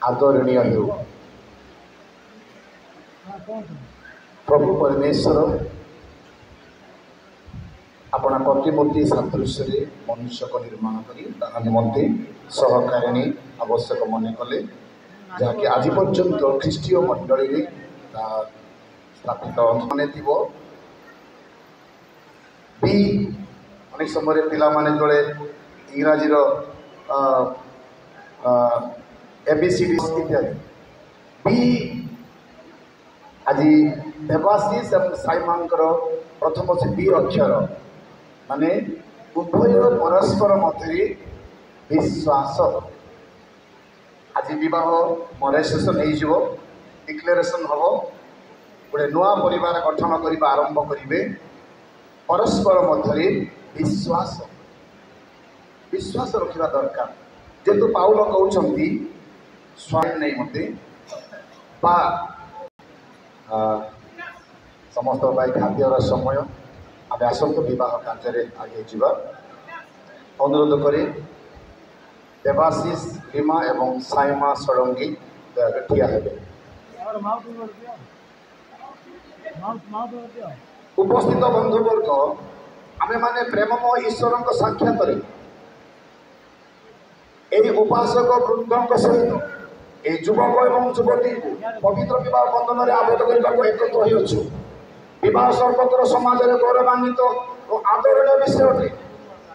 आदरणीय हो प्रभु परमेश्वर अपना प्रतिमूर्ति सादृश्य मनुष्य को निर्माण कर निमंते सहकारिणी आवश्यक मन कले जहाँकि आज पर्यंत ख्रीष्टीय मंडली स्थापित माने भी अनेक समय पिला माने जोड़े इंग्राजी एबीसीडी इत्यादि भी आज देवाशीष और साइमांकर प्रथम से बी अक्षर माने उभय परस्पर मध्य विश्वास आज विवाह मरेसेसन हो डिक्लेरेशन हम गोटे नुआ परिवार गठन करने आरंभ करेंगे परस्पर मध्य विश्वास विश्वास रखा दरकार जेतु पाउल कहते स्वामी नहीं मते बा समस्त भाई खाद्यर समय आम आसतु बह कार्य आगे जा अनुरोध करी देवाशीष रीमा एवं साइमा षडंगी दया ठिया हेबे। उपस्थित बंधुवर्ग आमे माने प्रेममय ईश्वर साक्षात यही उपासक वृंद सहित ये युवक एवं युवती को पवित्र विवाह बंधन में आबद्ध करने एकत्र होइछु। विवाह सर्वत्र समाज में गौरवान्वित और आदरणीय विषय अटे।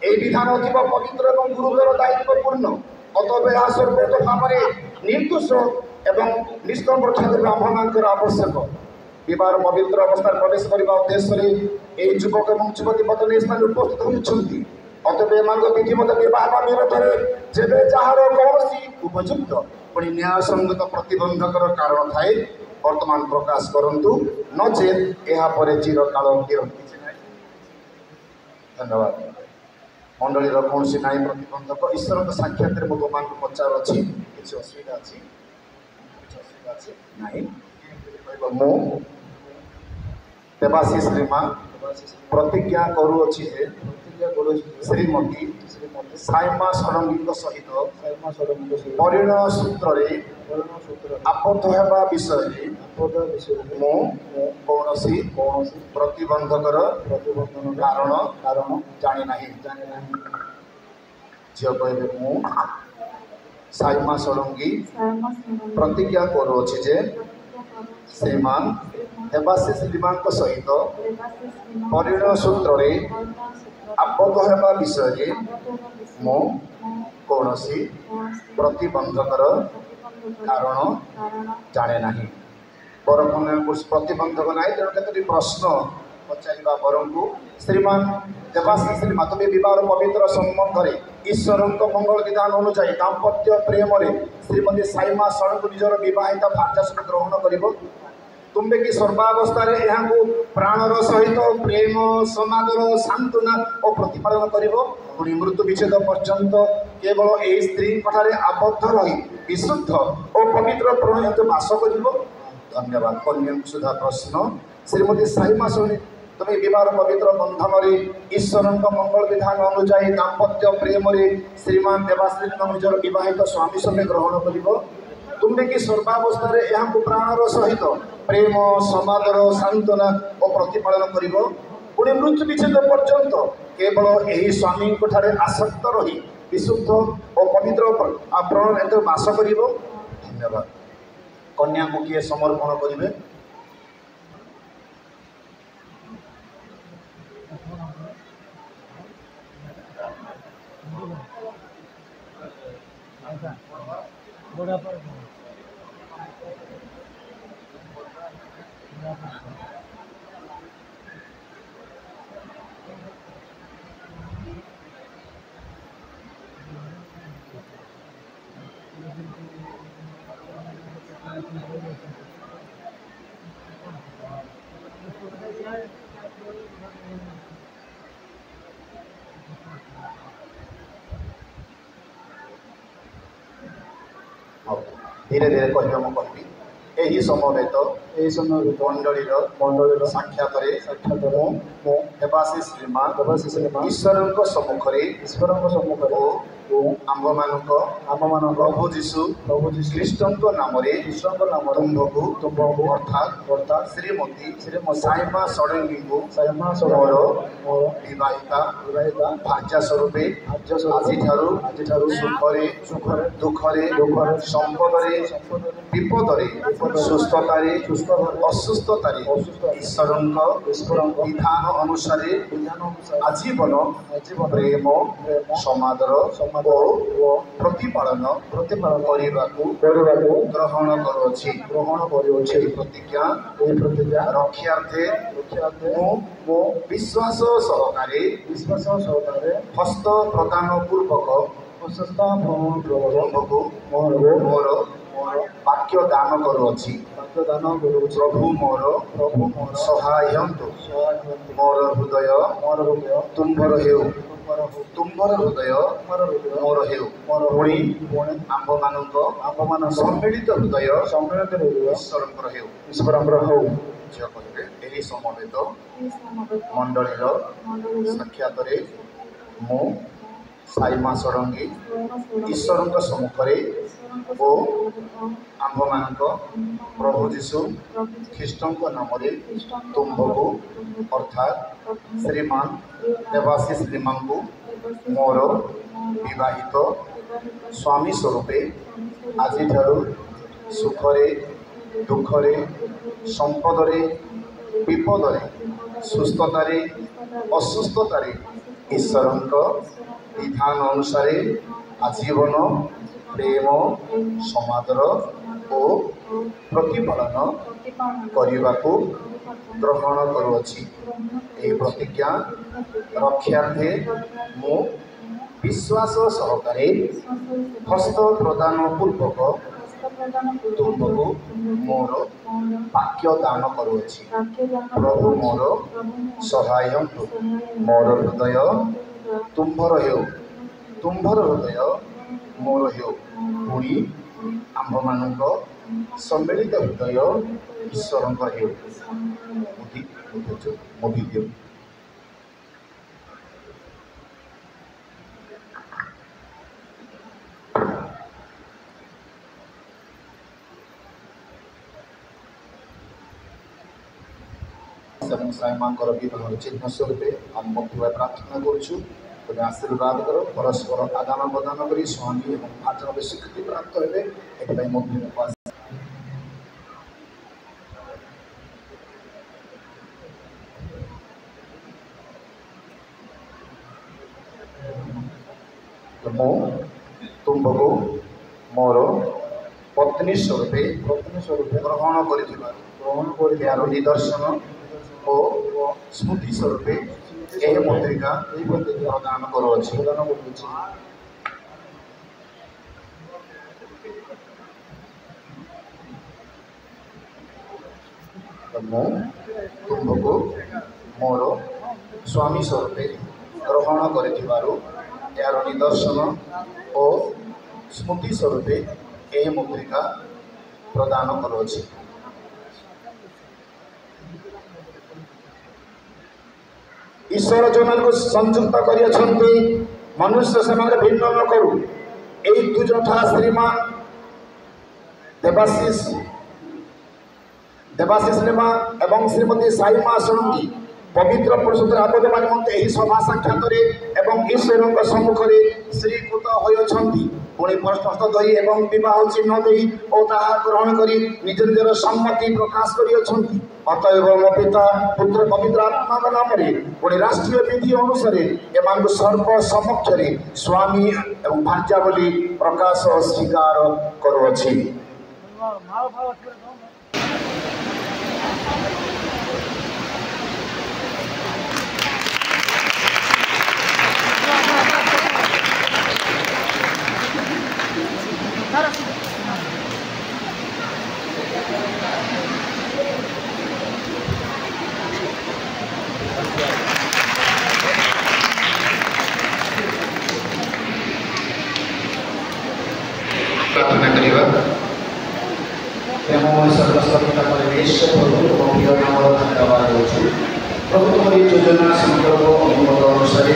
यह विधान अतीब पवित्र और गुरुतर दायित्वपूर्ण अतएव यह सर्वोत भाव निर्दोष एवं निष्कंप ब्राह्मण आवश्यक विवाह पवित्र अवस्था प्रवेश करने उद्देश्य ये युवक और युवती बदल स्थान उपस्थित होती। अतएव एम विधिमत विवाह विरोध में जब जार कौन उपयुक्त पुणी न्याय संगत प्रतिबंधकर कारण थाए वर्तमान प्रकाश करंतु नचेत यह चिरकाल धन्यवाद। मंडली कौन ना प्रतिबंधक ईश्वर साक्षात मो तुम पचार अच्छी किसी असुविधा अच्छी मु देवाशीष रीमा प्रतिज्ञा करुअछि श्रीमती साइमा षडंगी सहित परिणय सूत्र आबद्ध होगा विषय मु कौनसी प्रतिबंधकर कारण जानी नहीं झील कहे मु साइमा षडंगी प्रतिज्ञा करुअछि जे श्रीमान देवाशीष रीमा सहित परिणय सूत्र आबद्ध होगा विषय मु कौनसी प्रतिबंधकर कारण जाने नहीं। बर प्रतिबंधक ना तेणु केतोटी प्रश्न पचारा बर को श्रीमान देवाशीष रीमा तुम्हें विवाह पवित्र संबंध में ईश्वर मंगल विधान अनुसार दाम्पत्य प्रेम श्रीमती साइमा षडंगी निजर बहित भार्यासन ग्रहण कर तुम्बे कि सर्वावस्था प्राणर सहित प्रेम समादर सांत्वना और प्रतिपादन कर मृत्यु विच्छेद पर्यंत केवल यही स्त्री आबद्ध रही विशुद्ध और पवित्र प्रणय बास कर। धन्यवाद। कन्या सुधा प्रश्न श्रीमती साइमा षडंगी तुम्हें विवाह पवित्र बंधन ईश्वर मंगल विधान अनुसार दाम्पत्य प्रेम श्रीमान देवाशीष निजर बहित स्वामी समेत ग्रहण कर तुम्हें कि सर्वावस्था प्राणर सहित प्रेम समादर सांत्वना और प्रतिपादन कर पुणी मृत्यु विच्छेद पर्यंत केवल यही स्वामी आसक्त रही विशुद्ध और पवित्र प्रण बास कर। धन्यवाद। कन्या को किए समर्पण करेंगे? धीरे धीरे कहना कहि ଏହି ସମବେତ ମଣ୍ଡଳୀର ସାକ୍ଷାତରେ ମୁଁ ଦେବାଶିଷ ଶ୍ରୀମାନ ଈଶ୍ୱରଙ୍କ ସମ୍ମୁଖରେ ଓ ଆମ୍ଭମାନଙ୍କ ପ୍ରଭୁ ଯୀଶୁ ଖ୍ରୀଷ୍ଟଙ୍କ ନାମରେ ତୁମ୍ଭକୁ ଅର୍ଥାତ୍ ଶ୍ରୀମତୀ ସାଇମା ଷଡ଼ଙ୍ଗୀଙ୍କୁ ମୋର ବିବାହିତା ଭାର୍ଯ୍ୟା ସ୍ୱରୂପେ ଆଜିଠାରୁ ସୁଖରେ ଦୁଃଖରେ ସମ୍ପଦରେ ବିପଦରେ ସୁସ୍ଥତାରେ ଅସୁସ୍ଥତାରେ ଈଶ୍ୱରଙ୍କ ବିଧାନ ଅନୁସାରେ ଆଜୀବନ ପ୍ରେମ ସମାଦର ଓ ପ୍ରତିପାଳନ କରିବାକୁ ଗ୍ରହଣ କରୁଅଛି। ଏହି ପ୍ରତିଜ୍ଞା ରକ୍ଷାର୍ଥେ ମୁଁ ବିଶ୍ୱାସ ସହକାରେ ହସ୍ତ ପ୍ରଦାନ ପୂର୍ବକ ମୋର ବାକ୍ୟ ଦାନ କରୁଅଛି। ପ୍ରଭୁ ମୋର ସହାୟ ହୁଅନ୍ତୁ। ମୋର ହୃଦୟ ତୁମ୍ଭର ହେଉ ମୋର ହେଉ। ପୁଣି ଆମ୍ଭମାନଙ୍କ ସମ୍ମିଳିତ ହୃଦୟ ଈଶ୍ୱରଙ୍କର ହେଉ। ଝିଅ କହିବେ ଏହି ସମବେତ ମଣ୍ଡଳୀର ସାକ୍ଷାତରେ ମୁଁ ସାଇମା ଷଡ଼ଙ୍ଗୀ ଈଶ୍ୱରଙ୍କ ସମ୍ମୁଖରେ ଓ ଆମ୍ଭମାନଙ୍କ ପ୍ରଭୁ ଯୀଶୁ ଖ୍ରୀଷ୍ଟଙ୍କ ନାମରେ ତୁମ୍ଭକୁ ଅର୍ଥାତ୍ ଶ୍ରୀମାନ ଦେବାଶିଷ ଶ୍ରୀମାନଙ୍କୁ ମୋର ବିବାହିତ ସ୍ୱାମୀ ସ୍ୱରୂପେ ଆଜିଠାରୁ ସୁଖରେ ଦୁଃଖରେ ସମ୍ପଦରେ ବିପଦରେ ସୁସ୍ଥତାରେ ଅସୁସ୍ଥତାରେ ଈଶ୍ୱରଙ୍କ ବିଧାନ ଅନୁସାରେ ଆଜୀବନ ପ୍ରେମ ସମାଦର ଓ ପ୍ରତିପାଳନ କରିବାକୁ ଗ୍ରହଣ କରୁଅଛି। ଏହି ପ୍ରତିଜ୍ଞା ରକ୍ଷାର୍ଥେ ମୁଁ ବିଶ୍ୱାସ ସହକାରେ ହସ୍ତ ପ୍ରଦାନ ପୂର୍ବକ ତୁମ୍ଭକୁ ମୋର ବାକ୍ୟ ଦାନ କରୁଅଛି। ପ୍ରଭୁ ମୋର ସହାୟ ହୁଅନ୍ତୁ। ମୋର ହୃଦୟ ତୁମ୍ଭର ହେଉ, ତୁମ୍ଭର ହୃଦୟ ମୋର ହେଉ। ପୁଣି ଆମ୍ଭମାନଙ୍କ ସମ୍ମିଳିତ ହୃଦୟ ଈଶ୍ୱରଙ୍କ ହେଉ। ଏବଂ ସାଇମାଙ୍କର ବିବାହର ଚିହ୍ନ ସ୍ୱରୂପେ ଆମ ମଧ୍ୟରେ ପ୍ରାର୍ଥନା କରୁଛୁ। ତୁମେ ଆଶୀର୍ବାଦ କର, ପରସ୍ପର ଆଦାନ ପ୍ରଦାନ କରି ସ୍ୱାମୀ ଏବଂ ଭାର୍ଯ୍ୟାର ସ୍ୱୀକୃତି ପ୍ରାପ୍ତ ହେବେ। ଏଥିପାଇଁ ମଧ୍ୟକୁ ମୁଁ ତୁମ୍ଭକୁ ମୋର ପତ୍ନୀ ସ୍ୱରୂପେ ଗ୍ରହଣ କରିଥିବାରୁ ଏହାର ନିଦର୍ଶନ ଓ ସ୍ମୃତି ସ୍ୱରୂପେ ଏହି ମୁଦ୍ରିକା ପ୍ରଦାନ କରୁଅଛି। ମୁଁ ତୁମ୍ଭକୁ ମୋର ସ୍ୱାମୀ ସ୍ୱରୂପେ ଗ୍ରହଣ କରିଥିବାରୁ ଏହାର ନିଦର୍ଶନ ଓ ସ୍ମୃତି ସ୍ୱରୂପେ ଏହି ମୁଦ୍ରିକା ପ୍ରଦାନ କରୁଅଛି। ଈଶ୍ୱର ଯେଉଁମାନଙ୍କୁ ସଂଯୁକ୍ତ କରିଅଛନ୍ତି ମନୁଷ୍ୟ ସେମାନଙ୍କୁ ଭିନ୍ନ ନ କରୁ। ଏହି ଦୁଇ ଯଥା ଶ୍ରୀମାନ ଦେବାଶିଷ ଶ୍ରୀମାନ ଏବଂ ଶ୍ରୀମତୀ ସାଇମା ଷଡ଼ଙ୍ଗୀ ପବିତ୍ର ପରିଶୁଦ୍ଧରେ ଆବଦ୍ଧ ନିମନ୍ତେ ଏହି ସଭା ସାକ୍ଷାତରେ ଏବଂ ଈଶ୍ୱରଙ୍କ ସମ୍ମୁଖରେ ସ୍ୱୀକୃତ ହୋଇଅଛନ୍ତି। ପୁଣି ପରସ୍ପର ଧରି ଏବଂ ବିବାହ ଚିହ୍ନ ଦେଇ ଓ ତାହା ଗ୍ରହଣ କରି ନିଜ ନିଜର ସମ୍ମତି ପ୍ରକାଶ କରିଅଛନ୍ତି। ଅତଏବ ମୋ ପିତା ପୁତ୍ର ପବିତ୍ର ଆତ୍ମାଙ୍କ ନାମରେ ପୁଣି ରାଷ୍ଟ୍ରୀୟ ବିଧି ଅନୁସାରେ ଏମାନଙ୍କୁ ସର୍ବ ସମକ୍ଷରେ ସ୍ୱାମୀ ଏବଂ ଭାର୍ଯ୍ୟା ବୋଲି ପ୍ରକାଶ ସ୍ୱୀକାର କରୁଅଛି। प्रार्थना करिबा। प्रेममय सर्वस्वता परमेश्वर प्रभु प्रिय नाम धन्यवाद होछु प्रभु तुम्हारी योजना संकल्प अनुमत अनुसार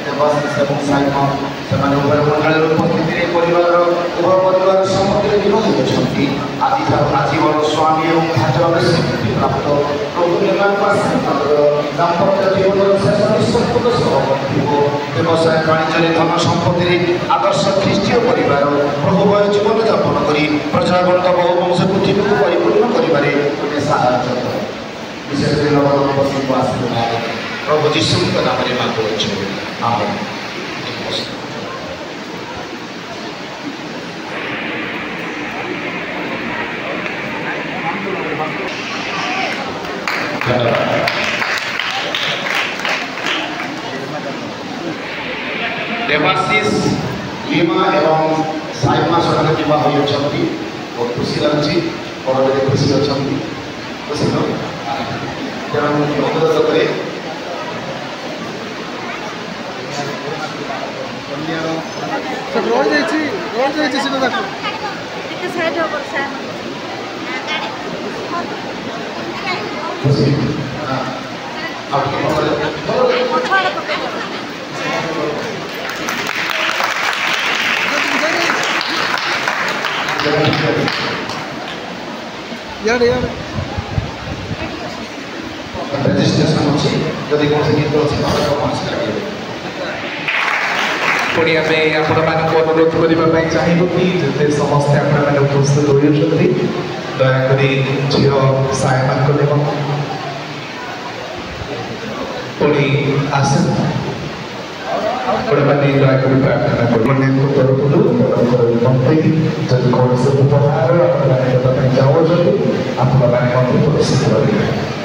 देवाशीष एवं साइमन ସେମାନେ ଉଭୟ ମଣ୍ଡଳୀର ଉପସ୍ଥିତିରେ ପରିବାରର ଉଭୟ ପରିବାର ସମସ୍ତେ ବିବାହ ହେଉଛନ୍ତି ଆଜୀବନ ସ୍ୱାମୀ ଏବଂ ଭାଜନରେ ସ୍ୱୀକୃତି ପ୍ରାପ୍ତ ପ୍ରଭୁ ନିର୍ମାଣକୁ ଆସି ତାଙ୍କର ଦାମ୍ପତ୍ୟ ଜୀବନର ଶେଷ ନିଃସମ୍ପଦ ସହବର୍ତ୍ତିବ ବ୍ୟବସାୟ ବାଣିଜ୍ୟରେ ଧନ ସମ୍ପତ୍ତିରେ ଆଦର୍ଶ ଖ୍ରୀଷ୍ଟୀୟ ପରିବାର ପ୍ରଭୁମୟ ଜୀବନଯାପନ କରି ପ୍ରଜାବର୍ତ୍ତ ବହୁ ବଂଶ ପୃଥିବୀକୁ ପରିପୂର୍ଣ୍ଣ କରିବାରେ ତୁମେ ସାହାଯ୍ୟ କର ବିଶେଷ କରି ନବଦମ୍ପତିଙ୍କୁ ଆଶୀର୍ବାଦ ପ୍ରଭୁ ଯୀଶୁଙ୍କ ନାମରେ ମାଗୁଅଛୁ ଆମେନ୍। देवाशीष लीमा एवं साइमा सड़क विवाह होती बहुत खुशी लगुच बड़े खुशी अच्छा खुशी तेणु अनुरोध करे रजिस्ट्रेशन अच्छी जदि कौन गीत अच्छी पुणी आम आपण मानक अनुरोध करने चाहबू कि जिते समस्ते आपने उपस्थित होती दयाक झील सायमान पुणी आस मैंने दयाक प्रार्थना तरफ जब कौन उपहार चाहते आपण मैंने पुरस्कृत करेंगे।